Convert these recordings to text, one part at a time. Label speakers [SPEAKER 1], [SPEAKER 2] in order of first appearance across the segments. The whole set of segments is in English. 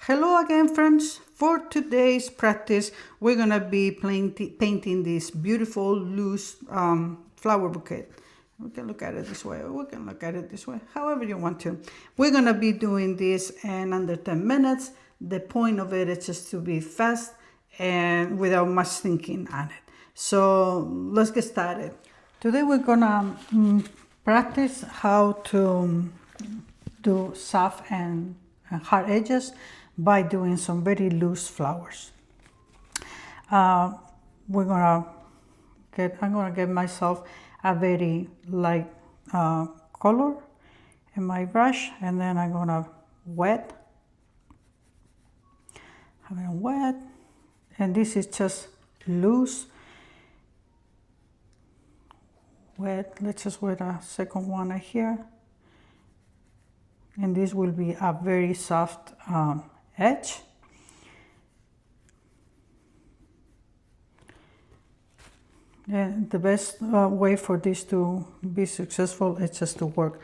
[SPEAKER 1] Hello again, friends. For today's practice, we're gonna be painting this beautiful loose flower bouquet. We can look at it this way, or we can look at it this way, however you want to. We're gonna be doing this in under 10 minutes. The point of it is just to be fast and without much thinking on it. So let's get started. Today we're gonna practice how to do soft and hard edges by doing some very loose flowers. I'm gonna get myself a very light color in my brush, and then I'm gonna have it wet, and this is just loose. Wet. Let's just wet a second one here, and this will be a very soft edge. And the best way for this to be successful is just to work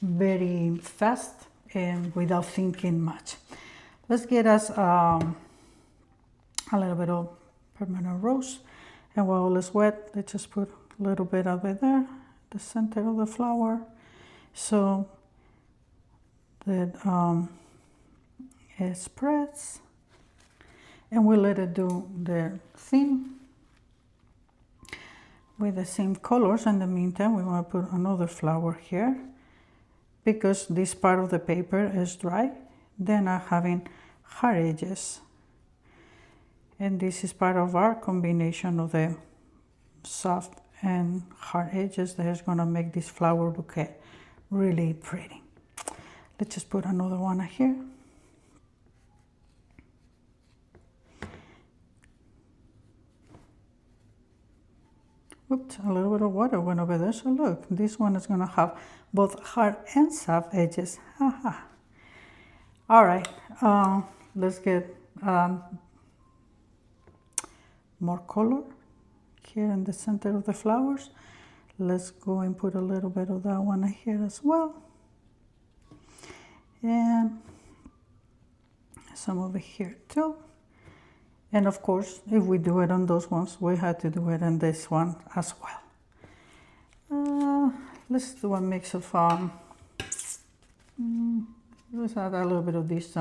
[SPEAKER 1] very fast and without thinking much. Let's get us a little bit of permanent rose, and while it's wet, let's just put a little bit of it there, the center of the flower, so that it spreads, and we let it do the thing with the same colors. In the meantime, we're going to put another flower here because this part of the paper is dry. Then I'm having hard edges, and this is part of our combination of the soft and hard edges that is going to make this flower bouquet really pretty. Let's just put another one here. Oops, a little bit of water went over there. So look, this one is going to have both hard and soft edges. Haha. All right, let's get more color here in the center of the flowers. Let's go and put a little bit of that one here as well. And some over here too. And of course, if we do it on those ones, we have to do it on this one as well. Let's do a mix of, let's add a little bit of this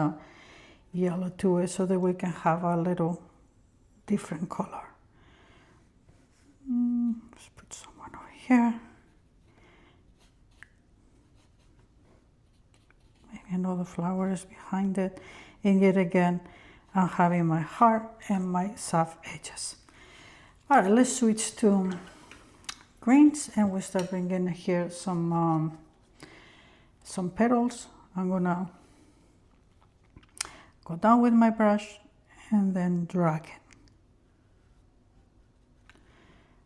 [SPEAKER 1] yellow to it so that we can have a little different color. Let's put someone over here. Maybe another flower is behind it. And yet again, I'm having my hard and my soft edges. All right, let's switch to greens, and we start bringing here some petals. I'm gonna go down with my brush and then drag it.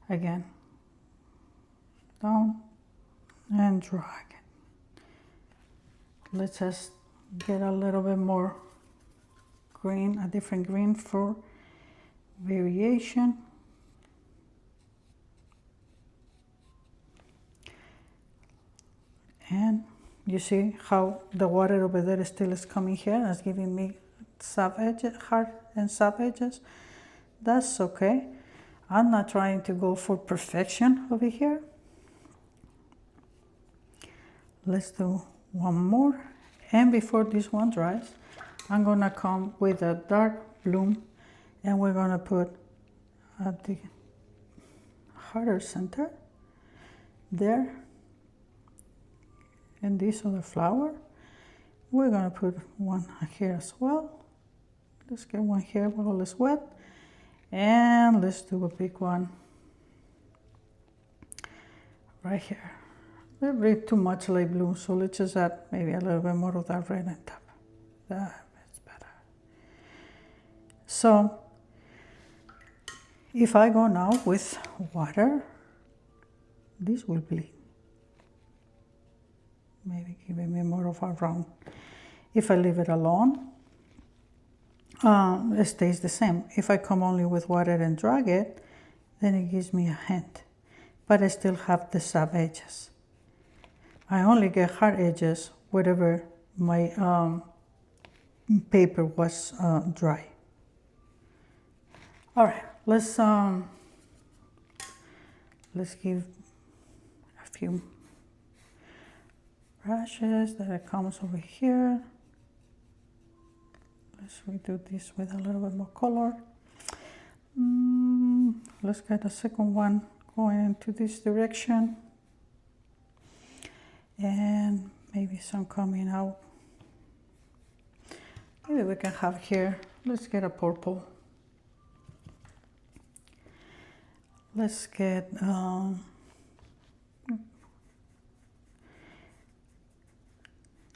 [SPEAKER 1] Again, down and drag it. Let's just get a little bit more green, a different green for variation. And you see how the water over there still is coming here. It's giving me soft edges, hard and soft edges. That's okay. I'm not trying to go for perfection over here. Let's do one more. And before this one dries, I'm gonna come with a dark bloom, and we're gonna put at the harder center there. And this other flower, we're gonna put one here as well. Let's get one here while it's wet, and let's do a big one right here. A little bit too much light blue, so let's just add maybe a little bit more of that red on top. That's better. So if I go now with water, this will bleed. Maybe giving me more of a round. If I leave it alone, it stays the same. If I come only with water and drag it, then it gives me a hint. But I still have the soft edges. I only get hard edges wherever my paper was dry. All right, let's give a few brushes that it comes over here. Let's redo this with a little bit more color. Let's get a second one going into this direction. And maybe some coming out. Maybe we can have here, let's get a purple. Let's get,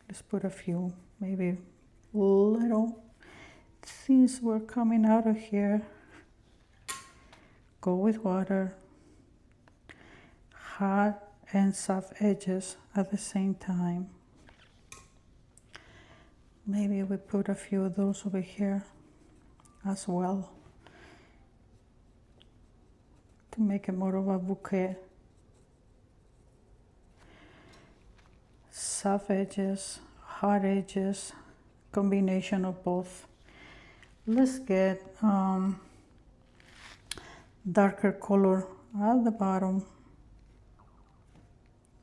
[SPEAKER 1] let's put a few, maybe little, since we're coming out of here, go with water, hard and soft edges at the same time. Maybe we put a few of those over here as well to make it more of a bouquet. Soft edges, hard edges, combination of both. Let's get darker color at the bottom.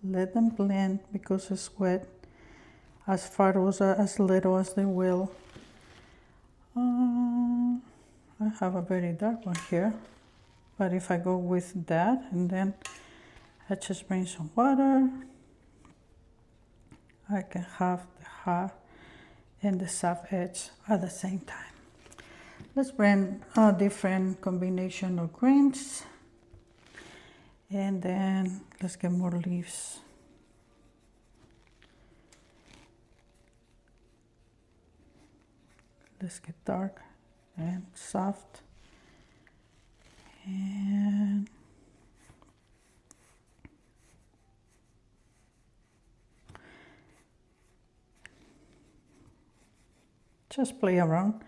[SPEAKER 1] Let them blend because it's wet, as far as little as they will. I have a very dark one here, but if I go with that and then I just bring some water, I can have the hard and the soft edge at the same time. Let's bring a different combination of greens, and then let's get more leaves. Let's get dark and soft, and just play around.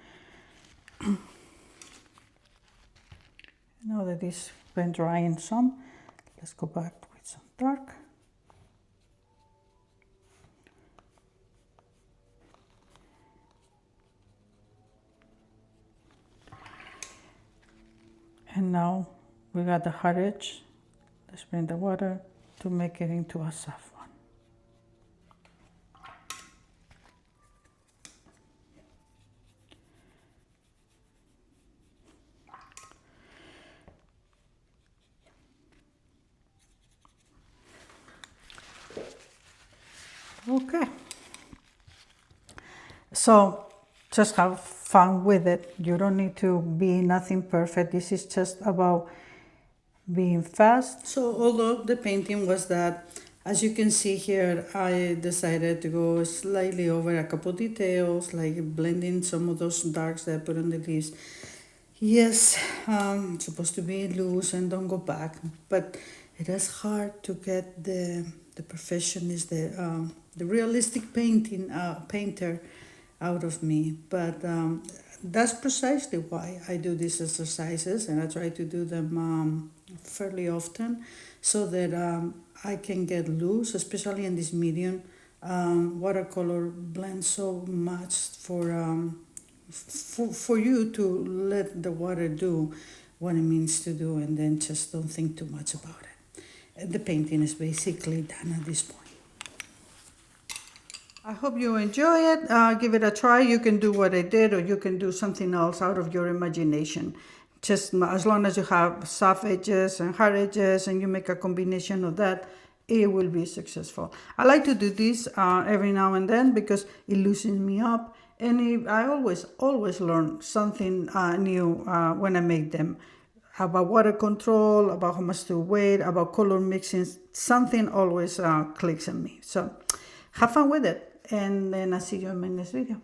[SPEAKER 1] Now that it's been drying some, let's go back with some dark. And now we got the hard edge. Let's bring the water to make it into a soft one. Okay. So just have fun with it. You don't need to be nothing perfect. This is just about being fast. So although the painting was that, as you can see here, I decided to go slightly over a couple details, like blending some of those darks that I put on the leaves. Yes, it's supposed to be loose and don't go back, but it is hard to get the perfectionist, the realistic painter out of me. But that's precisely why I do these exercises, and I try to do them fairly often, so that I can get loose, especially in this medium. Watercolor blends so much for you to let the water do what it means to do, and then just don't think too much about it. The painting is basically done at this point. I hope you enjoy it. Give it a try. You can do what I did, or you can do something else out of your imagination. Just as long as you have soft edges and hard edges and you make a combination of that, it will be successful. I like to do this every now and then because it loosens me up. And I always learn something new when I make them. About water control, about how much to wait, about color mixing. Something always clicks in me. So have fun with it. And then I'll see you in my next video.